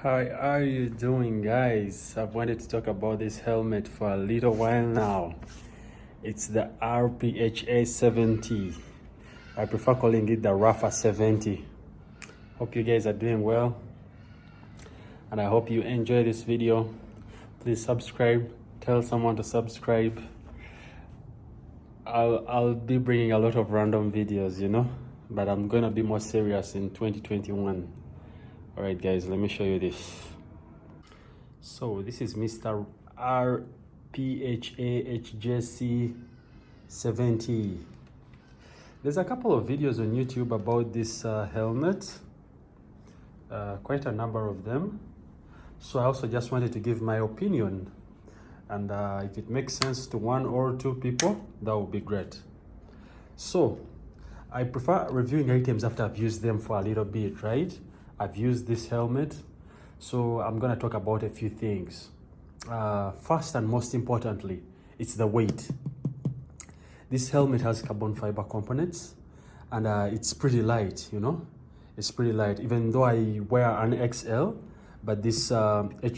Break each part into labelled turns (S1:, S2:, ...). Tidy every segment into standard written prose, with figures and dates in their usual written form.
S1: How are you doing, guys? I've wanted to talk about this helmet for a little while now. It's the RPHA 70. I prefer calling it the RPHA 70. Hope you guys are doing well, and I hope you enjoy this video. Please subscribe, tell someone to subscribe. I'll be bringing a lot of random videos, but I'm gonna be more serious in 2021. All right, guys, let me show you this. So this is Mr. RPHA HJC 70. There's a couple of videos on YouTube about this helmet, quite a number of them. So I also just wanted to give my opinion, and if it makes sense to one or two people, that would be great. So I prefer reviewing items after I've used them for a little bit, right? I've used this helmet, so I'm gonna talk about a few things. First and most importantly, it's the weight. This helmet has carbon fiber components, and it's pretty light, It's pretty light, even though I wear an XL, but this HJC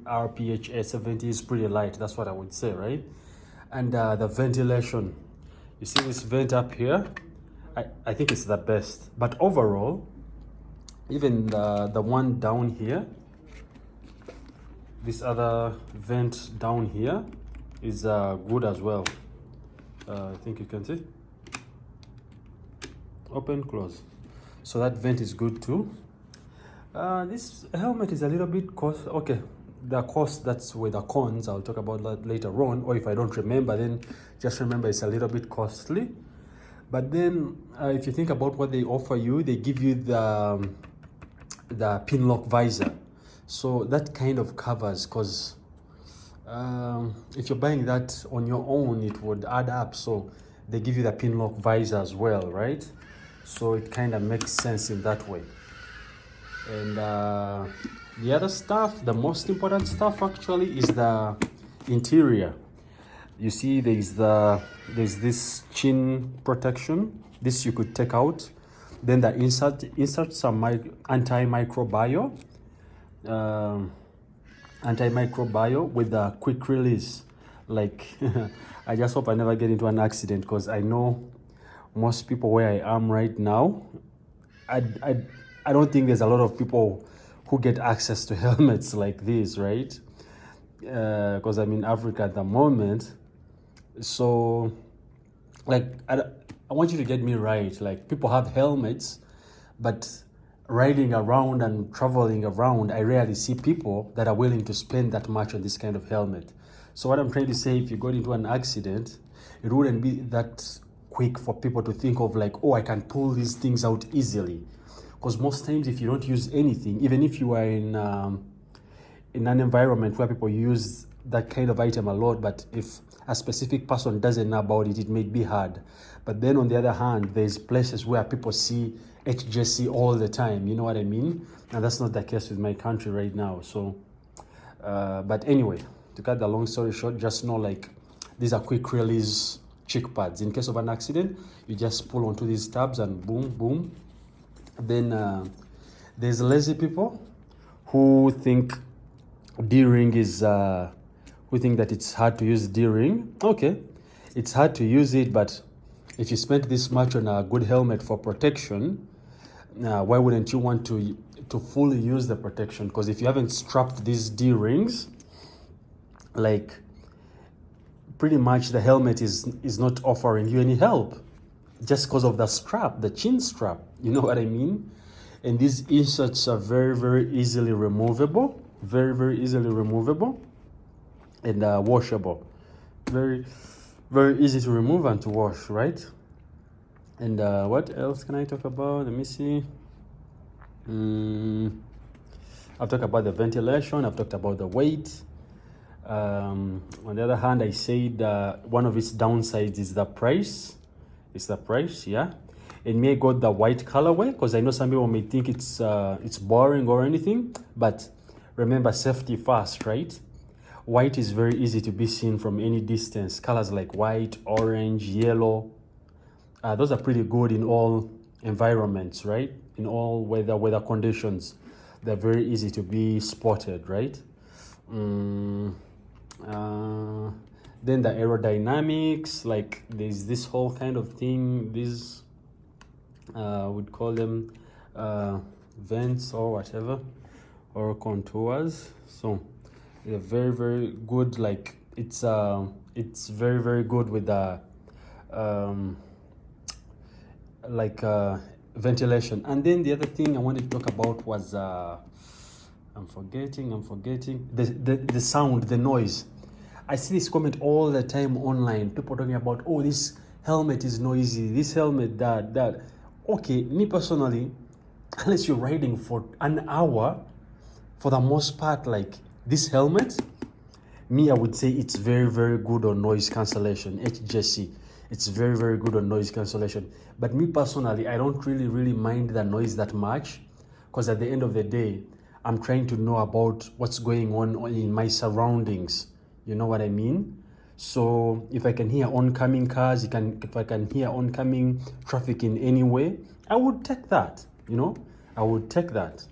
S1: RPHA 70 is pretty light. That's what I would say, right? And the ventilation, you see this vent up here? I think it's the best. But overall, even the one down here, this other vent down here is good as well. I think you can see. Open, close. So that vent is good too. This helmet is a little bit cost. Okay, the cost, that's with the cons. I'll talk about that later on, or if I don't remember, then just remember it's a little bit costly. But then if you think about what they offer you, they give you the pin lock visor, so that kind of covers, because if you're buying that on your own, it would add up. So they give you the pin lock visor as well, right? So it kind of makes sense in that way. And the other stuff, the most important stuff actually, is the interior. You see there's this chin protection. This you could take out. Then the inserts are antimicrobial with a quick release. Like, I just hope I never get into an accident, because I know most people where I am right now, I don't think there's a lot of people who get access to helmets like this, right? Because I'm in Africa at the moment. So, like, I want you to get me right. Like, people have helmets, but riding around and traveling around, I rarely see people that are willing to spend that much on this kind of helmet. So what I'm trying to say, if you got into an accident, it wouldn't be that quick for people to think of like, oh, I can pull these things out easily. Because most times, if you don't use anything, even if you are in an environment where people use that kind of item a lot, but if a specific person doesn't know about it, it may be hard. But then on the other hand, there's places where people see HJC all the time, you know what I mean? And that's not the case with my country right now. So, but anyway, to cut the long story short, just know, like, these are quick release cheek pads. In case of an accident, you just pull onto these tabs and boom, boom. Then there's lazy people who think D-ring is, who think that it's hard to use D-ring. Okay, it's hard to use it, but if you spend this much on a good helmet for protection, why wouldn't you want to fully use the protection? Because if you haven't strapped these D-rings, like, pretty much the helmet is not offering you any help, just because of the strap, the chin strap, you know what I mean? And these inserts are very, very easily removable, very, very easily removable, and washable. Very, very easy to remove and to wash, right? And what else can I talk about? Let me see. I've talked about the ventilation, I've talked about the weight. On the other hand, I said one of its downsides is the price. It's the price, yeah. It may go the white colorway, because I know some people may think it's boring or anything, but remember, safety first, right? White is very easy to be seen from any distance. Colors like white, orange, yellow, those are pretty good in all environments, right? In all weather conditions. they're very easy to be spotted, right? Then the aerodynamics, like there's this whole kind of thing, these would call them vents or whatever, or contours. So they're very, very good. Like it's very, very good with the ventilation. And then the other thing I wanted to talk about was I'm forgetting the sound, the noise. I see this comment all the time online, people talking about, oh, this helmet is noisy, this helmet that. Okay, me personally, unless you're riding for an hour, for the most part, like this helmet, me, I would say it's very, very good on noise cancellation. HJC, it's very, very good on noise cancellation. But me personally, I don't really mind the noise that much, because at the end of the day, I'm trying to know about what's going on in my surroundings. You know what I mean? So if I can hear oncoming cars, if I can hear oncoming traffic in any way, I would take that. You know, I would take that.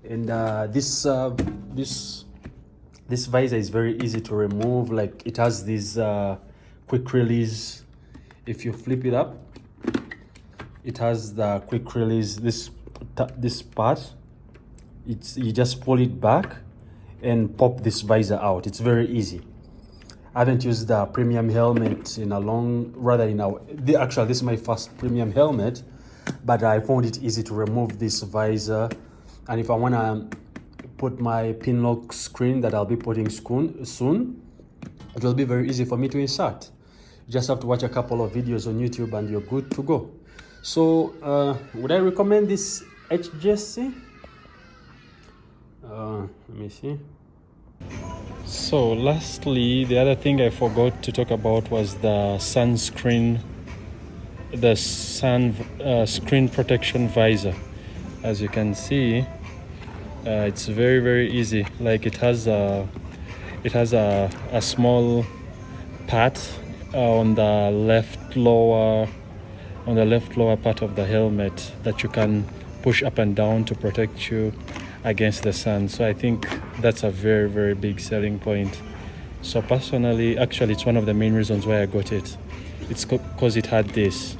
S1: And this visor is very easy to remove. Like it has this quick release. If you flip it up, it has the quick release. This part, you just pull it back and pop this visor out. It's very easy. I haven't used the premium helmet in a actually this is my first premium helmet, but I found it easy to remove this visor. And if I want to put my pin lock screen that I'll be putting soon, it will be very easy for me to insert. You just have to watch a couple of videos on YouTube and you're good to go. So would I recommend this HJC? Let me see. So lastly, the other thing I forgot to talk about was the sunscreen, the screen protection visor. As you can see, it's very, very easy. Like it has a small part on the left lower part of the helmet that you can push up and down to protect you against the sun. So I think that's a very, very big selling point. So personally, actually, it's one of the main reasons why I got it. It's because it had this,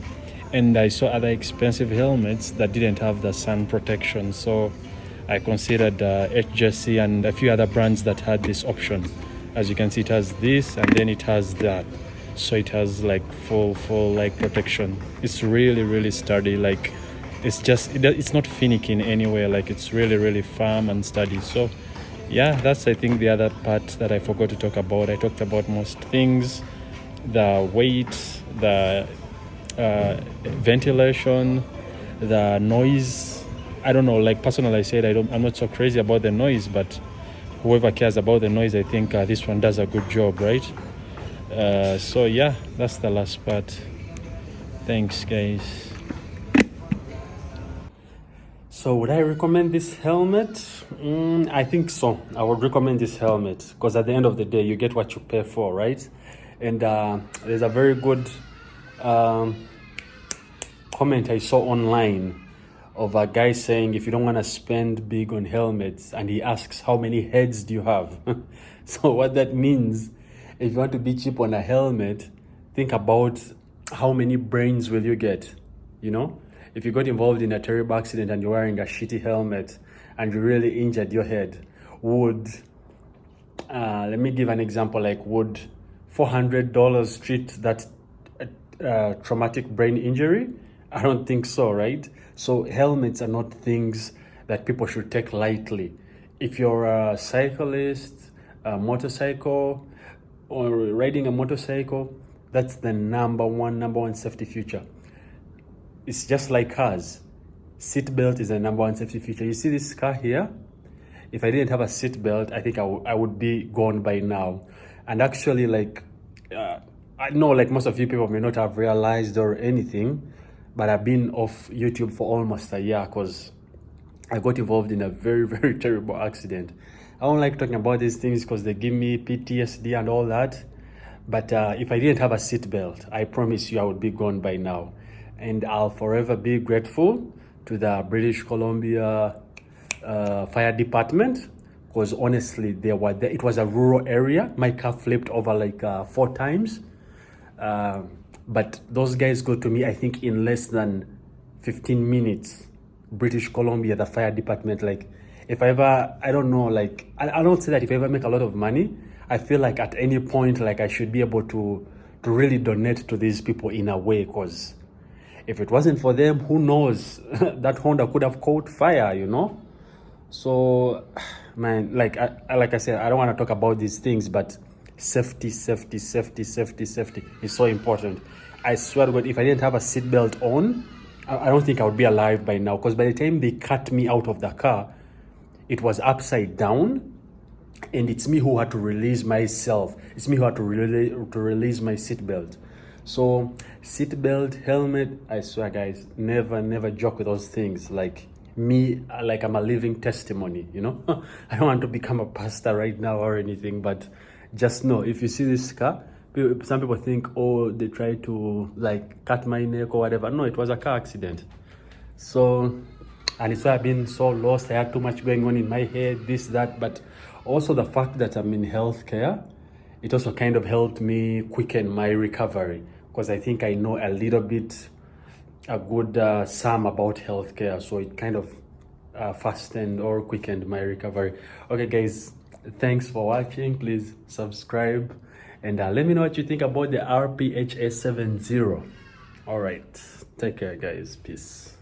S1: and I saw other expensive helmets that didn't have the sun protection. So I considered HJC and a few other brands that had this option. As you can see, it has this and then it has that. So it has like full like protection. It's really, really sturdy. Like it's not finicky in any way. Like it's really, really firm and sturdy. So yeah, that's I think the other part that I forgot to talk about. I talked about most things, the weight, the ventilation, the noise. I don't know, like personally I said I'm not so crazy about the noise, but whoever cares about the noise, I think this one does a good job, right? So yeah, that's the last part. Thanks guys. So would I recommend this helmet? I think so. I would recommend this helmet because at the end of the day, you get what you pay for, right? And there's a very good comment I saw online of a guy saying, if you don't want to spend big on helmets, and he asks, how many heads do you have? So what that means, if you want to be cheap on a helmet, think about how many brains will you get, you know? If you got involved in a terrible accident and you're wearing a shitty helmet and you really injured your head, would, let me give an example, like would $400 treat that traumatic brain injury? I don't think so, right? So helmets are not things that people should take lightly. If you're a cyclist, a motorcycle, or riding a motorcycle, that's the number one safety feature. It's just like cars. Seatbelt is the number one safety feature. You see this car here? If I didn't have a seatbelt, I think I would be gone by now. And actually, like, I know like most of you people may not have realized or anything, but I've been off YouTube for almost a year because I got involved in a very, very terrible accident. I don't like talking about these things because they give me PTSD and all that. But if I didn't have a seatbelt, I promise you I would be gone by now. And I'll forever be grateful to the British Columbia fire department, because honestly, it was a rural area. My car flipped over like 4 times. But those guys got to me, I think, in less than 15 minutes. British Columbia, the fire department. Like, if I ever, I don't know, like, I don't say that if I ever make a lot of money, I feel like at any point, like, I should be able to really donate to these people in a way, because if it wasn't for them, who knows, that Honda could have caught fire, you know? So, man, like I said, I don't want to talk about these things, but safety is so important. I swear to God, if I didn't have a seatbelt on, I don't think I would be alive by now, because by the time they cut me out of the car, it was upside down, and it's me who had to release myself. It's me who had to release my seatbelt. So seatbelt, helmet, I swear guys, never joke with those things. Like me, like I'm a living testimony, you know. I don't want to become a pastor right now or anything, but just know, if you see this car, some people think, oh, they tried to like cut my neck or whatever. No, it was a car accident. So, and it's why I've been so lost. I had too much going on in my head, this, that, but also the fact that I'm in healthcare, it also kind of helped me quicken my recovery, because I think I know a little bit, a good sum about healthcare. So it kind of fastened or quickened my recovery. Okay, guys, thanks for watching. Please subscribe, and let me know what you think about the RPHA 70. All right, take care, guys. Peace.